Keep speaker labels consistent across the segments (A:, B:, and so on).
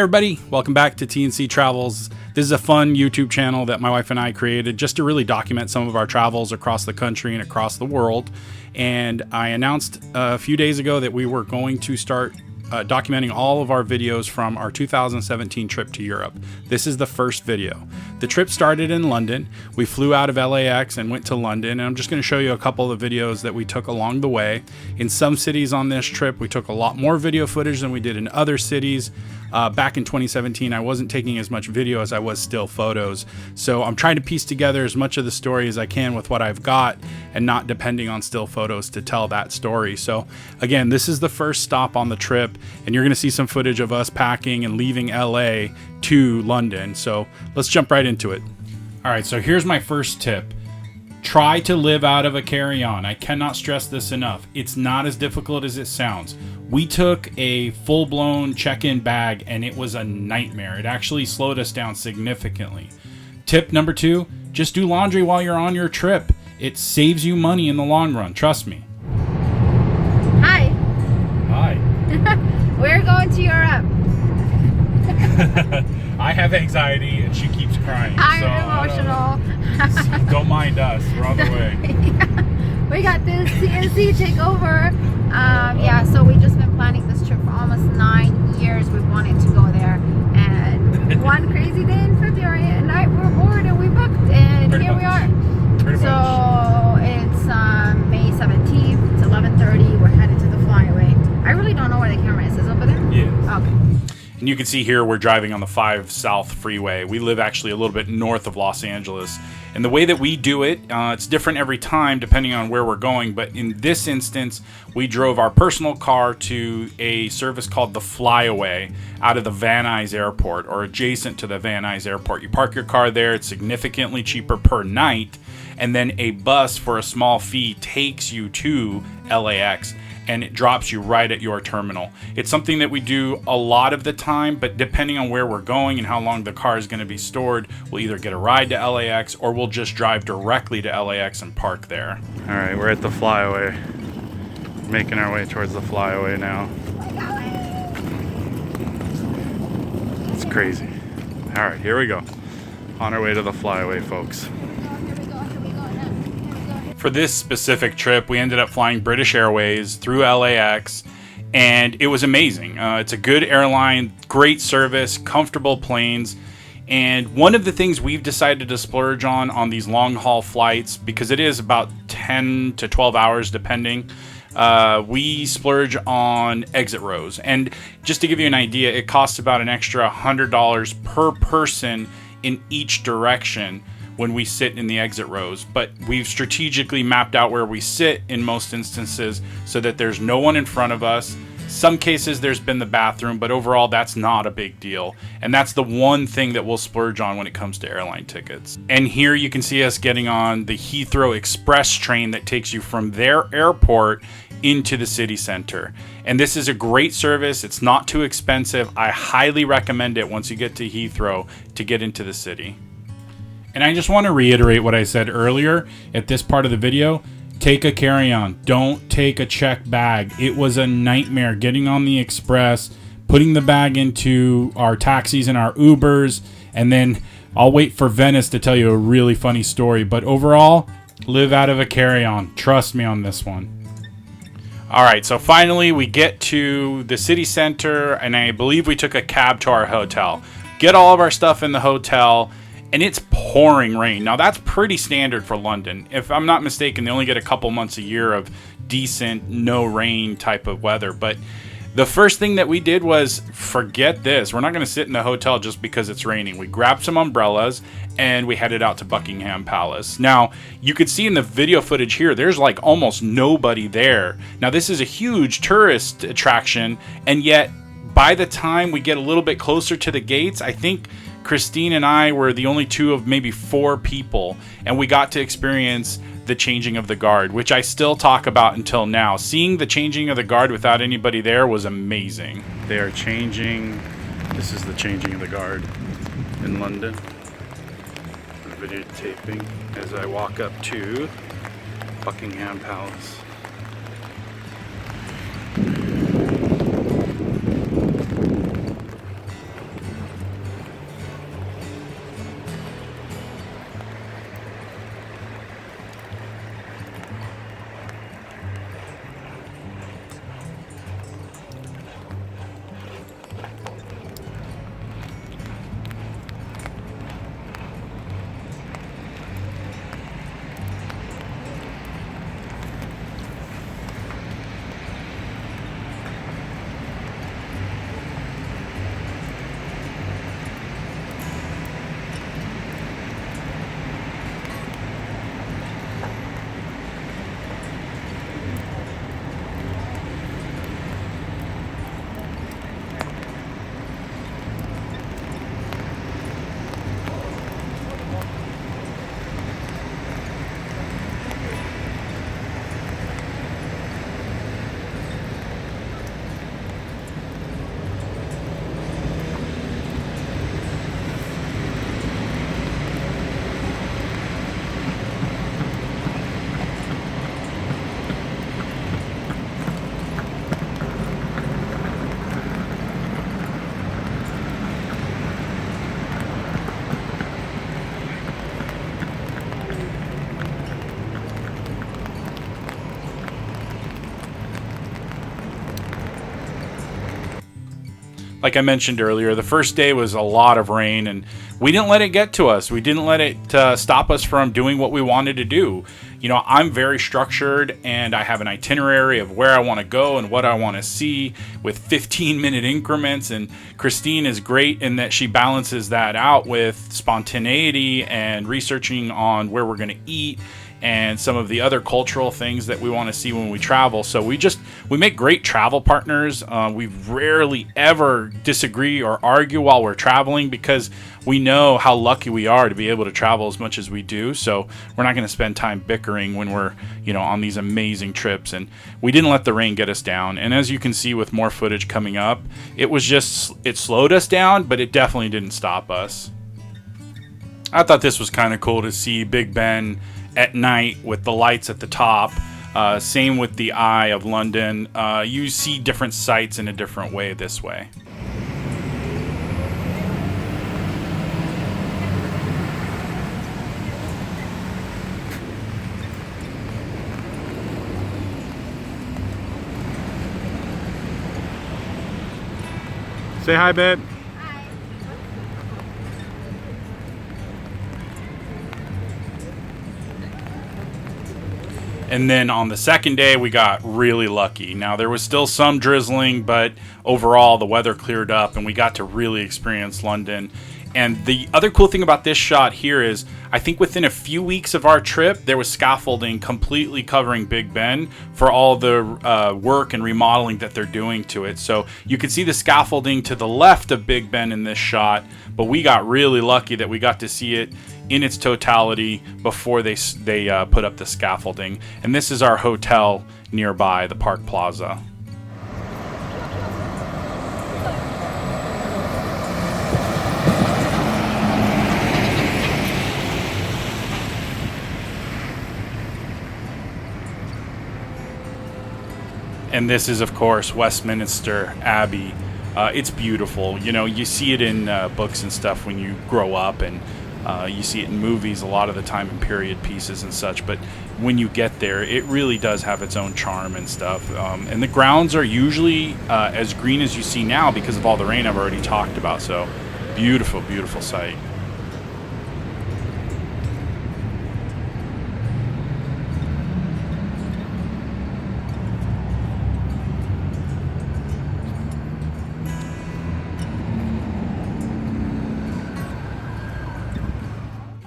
A: everybody, welcome back to TNC Travels. This is a fun YouTube channel that my wife and I created just to really document some of our travels across the country and across the world. And I announced a few days ago that we were going to start documenting all of our videos from our 2017 trip to Europe. This is the first video. The trip started in London. We flew out of LAX and went to London, and I'm just going to show you a couple of the videos that we took along the way. In some cities on this trip, we took a lot more video footage than we did in other cities. Back in 2017, I wasn't taking as much video as I was still photos. So I'm trying to piece together as much of the story as I can with what I've got and not depending on still photos to tell that story. So again, this is the first stop on the trip, and you're going to see some footage of us packing and leaving LA to London. So let's jump right into it. All right, so here's my first tip. Try to live out of a carry-on. I cannot stress this enough. It's not as difficult as it sounds. We took a full-blown check-in bag and it was a nightmare. It actually slowed us down significantly. Tip number 2, just do laundry while you're on your trip. It saves you money in the long run, trust me.
B: Hi.
A: Hi.
B: We're going to Europe.
A: I have anxiety and she keeps crying.
B: I'm emotional.
A: Don't mind us. We're on the way.
B: Yeah. We got this TNC takeover. Yeah, so we've just been planning this trip for almost 9 years. We've wanted to go there. And one crazy day in February at night, we're bored and we booked. And here we are. So it's May 17th. It's 11:30. We're headed to the flyaway. I really don't know where the camera is. Is it over there?
A: Yeah.
B: Okay.
A: And you can see here we're driving on the 5 South Freeway. We live actually a little bit north of Los Angeles. And the way that we do it, it's different every time depending on where we're going. But in this instance, we drove our personal car to a service called the Flyaway out of the Van Nuys Airport, or adjacent to the Van Nuys Airport. You park your car there. It's significantly cheaper per night. And then a bus for a small fee takes you to LAX. And it drops you right at your terminal. It's something that we do a lot of the time, but depending on where we're going and how long the car is going to be stored, we'll either get a ride to LAX or we'll just drive directly to LAX and park there. All right, we're at the Flyaway. Making our way towards the Flyaway now. It's crazy. All right, here we go. On our way to the Flyaway, folks. For this specific trip, we ended up flying British Airways through LAX, and it was amazing. It's a good airline, great service, comfortable planes, and one of the things we've decided to splurge on these long-haul flights, because it is about 10 to 12 hours depending, we splurge on exit rows. And just to give you an idea, it costs about an extra $100 per person in each direction when we sit in the exit rows. But we've strategically mapped out where we sit in most instances so that there's no one in front of us. Some cases there's been the bathroom, but overall that's not a big deal. And that's the one thing that we'll splurge on when it comes to airline tickets. And here you can see us getting on the Heathrow Express Train that takes you from their airport into the city center. And this is a great service. It's not too expensive. I highly recommend it once you get to Heathrow to get into the city. And I just want to reiterate what I said earlier at this part of the video. Take a carry-on. Don't take a check bag. It was a nightmare getting on the Express, putting the bag into our taxis and our Ubers, and then I'll wait for Venice to tell you a really funny story. But overall, live out of a carry-on. Trust me on this one. All right, so finally we get to the city center, and I believe we took a cab to our hotel. Get all of our stuff in the hotel. And it's pouring rain. Now, that's pretty standard for London. If I'm not mistaken, they only get a couple months a year of decent, no rain type of weather. But the first thing that we did was forget this. We're not going to sit in the hotel just because it's raining. We grabbed some umbrellas and we headed out to Buckingham Palace. Now, you could see in the video footage here, there's like almost nobody there. Now, this is a huge tourist attraction. And yet, by the time we get a little bit closer to the gates, I think Christine and I were the only 2 of maybe 4 people, and we got to experience the changing of the guard, which I still talk about until now. Seeing the changing of the guard without anybody there was amazing. They are changing. This is the changing of the guard in London. I'm videotaping as I walk up to Buckingham Palace. Like I mentioned earlier, the first day was a lot of rain, and we didn't let it get to us. We didn't let it stop us from doing what we wanted to do. You know, I'm very structured, and I have an itinerary of where I want to go and what I want to see with 15-minute increments. And Christine is great in that she balances that out with spontaneity and researching on where we're going to eat and some of the other cultural things that we want to see when we travel. So we make great travel partners. We rarely ever disagree or argue while we're traveling because we know how lucky we are to be able to travel as much as we do. So we're not going to spend time bickering when we're, you know, on these amazing trips. And we didn't let the rain get us down. And as you can see with more footage coming up, it slowed us down, but it definitely didn't stop us. I thought this was kind of cool to see Big Ben at night with the lights at the top. Same with the Eye of London. You see different sights in a different way this way. Say hi, babe. And then on the second day, we got really lucky. Now, there was still some drizzling, but overall, the weather cleared up and we got to really experience London. And the other cool thing about this shot here is, I think within a few weeks of our trip, there was scaffolding completely covering Big Ben for all the work and remodeling that they're doing to it. So you can see the scaffolding to the left of Big Ben in this shot, but we got really lucky that we got to see it in its totality before they put up the scaffolding. And this is our hotel nearby, the Park Plaza. And this is, of course, Westminster Abbey. It's beautiful. You know, you see it in books and stuff when you grow up, and you see it in movies a lot of the time in period pieces and such. But when you get there, it really does have its own charm and stuff. And the grounds are usually as green as you see now because of all the rain I've already talked about. So beautiful, beautiful sight.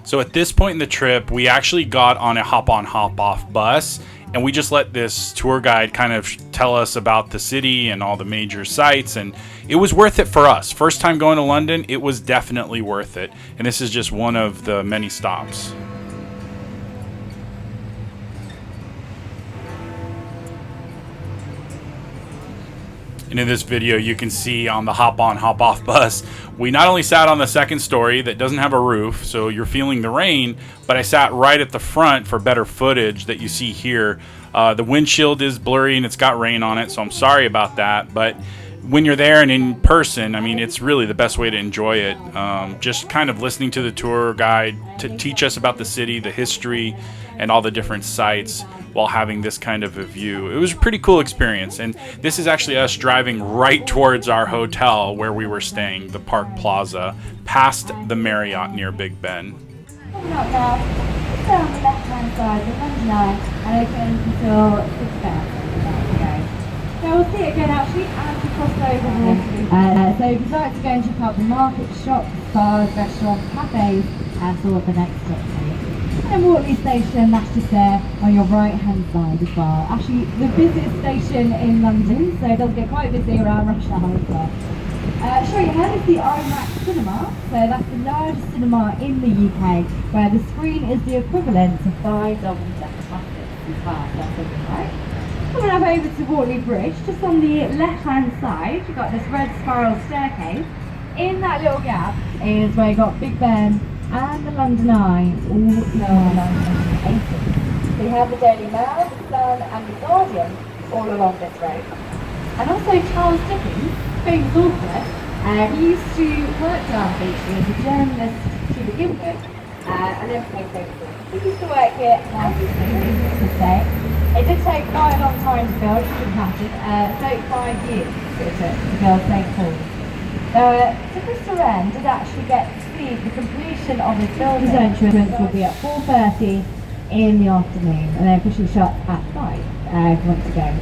A: So at this point in the trip, we actually got on a hop-on, hop-off bus, and we just let this tour guide kind of tell us about the city and all the major sites, and it was worth it for us. First time going to London, it was definitely worth it, and this is just one of the many stops. And in this video, you can see on the hop-on, hop-off bus, we not only sat on the second story that doesn't have a roof, so you're feeling the rain, but I sat right at the front for better footage that you see here. The windshield is blurry and it's got rain on it, so I'm sorry about that. But when you're there and in person, I mean, it's really the best way to enjoy it. Just kind of listening to the tour guide to teach us about the city, the history, and all the different sites while having this kind of a view. It was a pretty cool experience, and this is actually us driving right towards our hotel where we were staying, the Park Plaza, past the Marriott near Big Ben.
C: Coming up now, just down the left-hand side of London Eye and open until 6:30. So we'll see it again actually as we cross over Waterloo. So if you'd like to go and check out the market, shops, bars, restaurants, cafes, and sort of the next stop. And Waterloo Station, that's just there on your right hand side as well. Actually the busiest station in London, so it does get quite busy around rush hour as well. Straight ahead is the IMAX cinema, so that's the largest cinema in the UK, where the screen is the equivalent to 5 double-decker buses as well, so that's something right. Coming up over to Waterloo Bridge, just on the left-hand side, you've got this red spiral staircase. In that little gap is where you've got Big Ben and the London Eye, all along the 80s. So you have the Daily Mail, the Sun and the Guardian all along this road. And also Charles Dickens, famous author, he used to work down Beachley as a journalist to begin with, and then became famous. He used to work here to say. It did take quite a long time to build, you can imagine, 35 years it took to build St. Paul's. So Mr. Wren did actually get to see the completion of his building. His entrance will be at 4:30 in the afternoon, and then officially shuts at 5 if you want to go.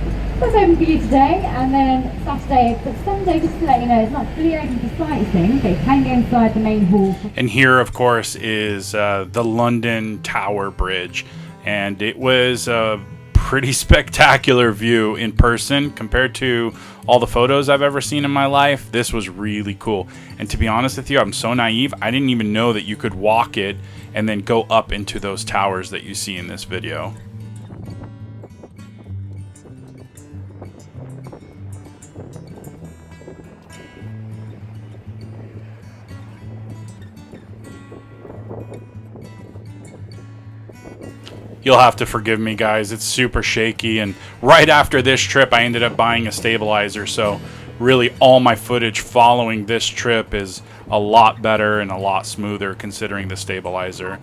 C: That's open for you today, and then Saturday, but Sunday, just to let you know, it's not fully open for sightseeing, but you can go inside the main hall.
A: And here, of course, is the London Tower Bridge, and it was a pretty spectacular view in person compared to all the photos I've ever seen in my life. This was really cool, and to be honest with you, I'm so naive, I didn't even know that you could walk it and then go up into those towers that you see in this video. You'll have to forgive me, guys. It's super shaky, and right after this trip I ended up buying a stabilizer, so really all my footage following this trip is a lot better and a lot smoother considering the stabilizer.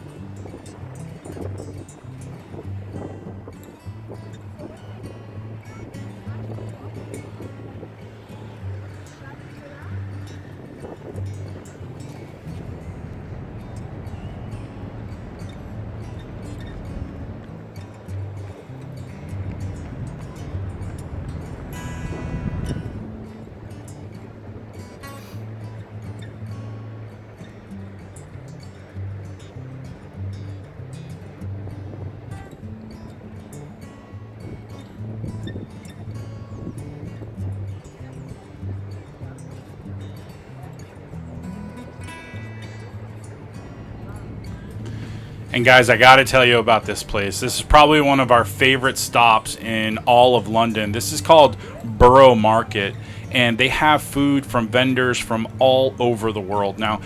A: And guys, I gotta tell you about this place. This is probably one of our favorite stops in all of London. This is called Borough Market, and they have food from vendors from all over the world. Now,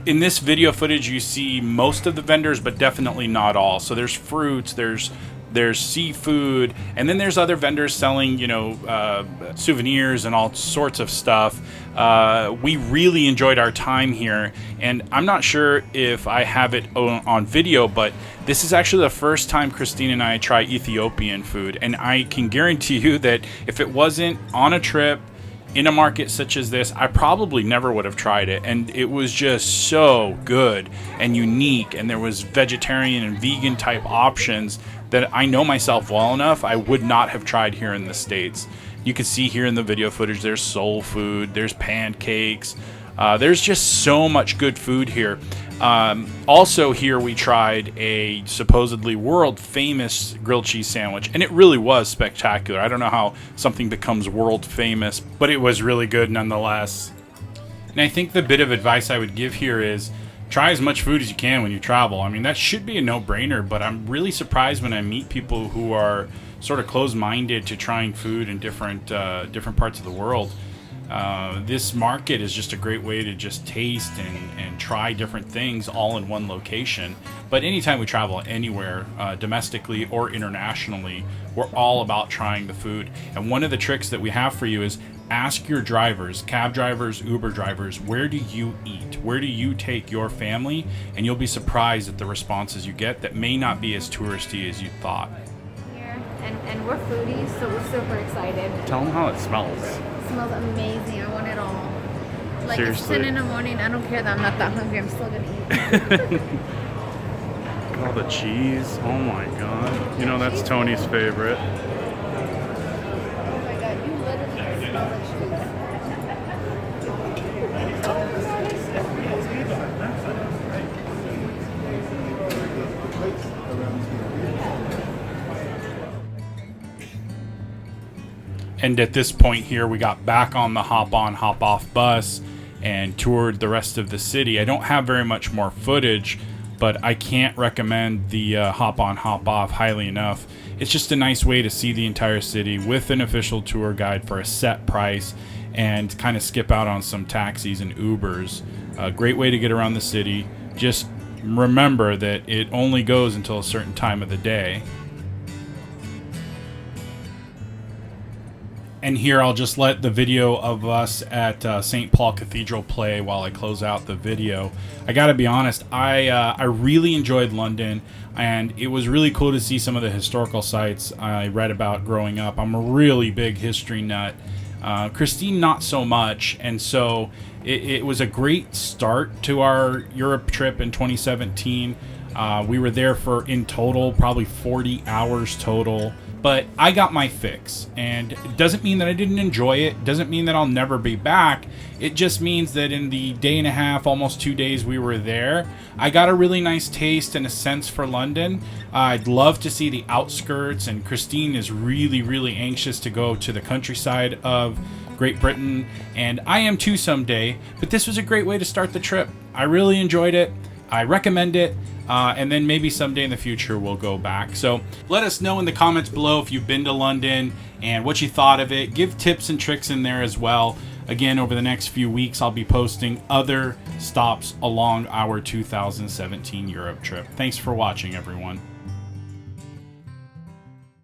A: in this video footage, you see most of the vendors, but definitely not all. So there's fruits, there's seafood, and then there's other vendors selling, you know, souvenirs and all sorts of stuff. We really enjoyed our time here, and I'm not sure if I have it on video, but this is actually the first time Christine and I try Ethiopian food, and I can guarantee you that if it wasn't on a trip in a market such as this, I probably never would have tried it. And it was just so good and unique, and there was vegetarian and vegan type options that I know myself well enough I would not have tried here in the States. You can see here in the video footage there's soul food, there's pancakes, there's just so much good food here. Also here we tried a supposedly world famous grilled cheese sandwich, and it really was spectacular. I don't know how something becomes world famous, but it was really good nonetheless. And I think the bit of advice I would give here is try as much food as you can when you travel. I mean, that should be a no-brainer, but I'm really surprised when I meet people who are sort of closed-minded to trying food in different parts of the world. This market is just a great way to just taste and try different things all in one location. But anytime we travel anywhere, domestically or internationally, we're all about trying the food. And one of the tricks that we have for you is ask your drivers, cab drivers, Uber drivers, where do you eat? Where do you take your family? And you'll be surprised at the responses you get that may not be as touristy as you thought.
B: Here, and we're foodies, so we're super excited.
A: Tell them how it smells.
B: It smells amazing. I want it all. Like
A: Seriously.
B: It's 10 in the morning. I don't care that I'm not that hungry. I'm still gonna eat.
A: All the cheese. Oh my god. You know that's Tony's favorite.
B: Oh my god, you literally smell the cheese.
A: And at this point here, we got back on the hop-on, hop-off bus and toured the rest of the city. I don't have very much more footage, but I can't recommend the hop-on, hop-off highly enough. It's just a nice way to see the entire city with an official tour guide for a set price and kind of skip out on some taxis and Ubers. A great way to get around the city. Just remember that it only goes until a certain time of the day. And here I'll just let the video of us at St. Paul Cathedral play while I close out the video. I gotta be honest, I really enjoyed London, and it was really cool to see some of the historical sites I read about growing up. I'm a really big history nut. Christine not so much, and so It was a great start to our Europe trip in 2017. We were there for, in total, probably 40 hours total. But I got my fix, and it doesn't mean that I didn't enjoy it. Doesn't mean that I'll never be back. It just means that in the day and a half, almost 2 days we were there, I got a really nice taste and a sense for London. I'd love to see the outskirts, and Christine is really, really anxious to go to the countryside of Great Britain, and I am too someday. But this was a great way to start the trip. I really enjoyed it. I recommend it. And then maybe someday in the future we'll go back. So let us know in the comments below if you've been to London and what you thought of it. Give tips and tricks in there as well. Again, over the next few weeks, I'll be posting other stops along our 2017 Europe trip. Thanks for watching, everyone.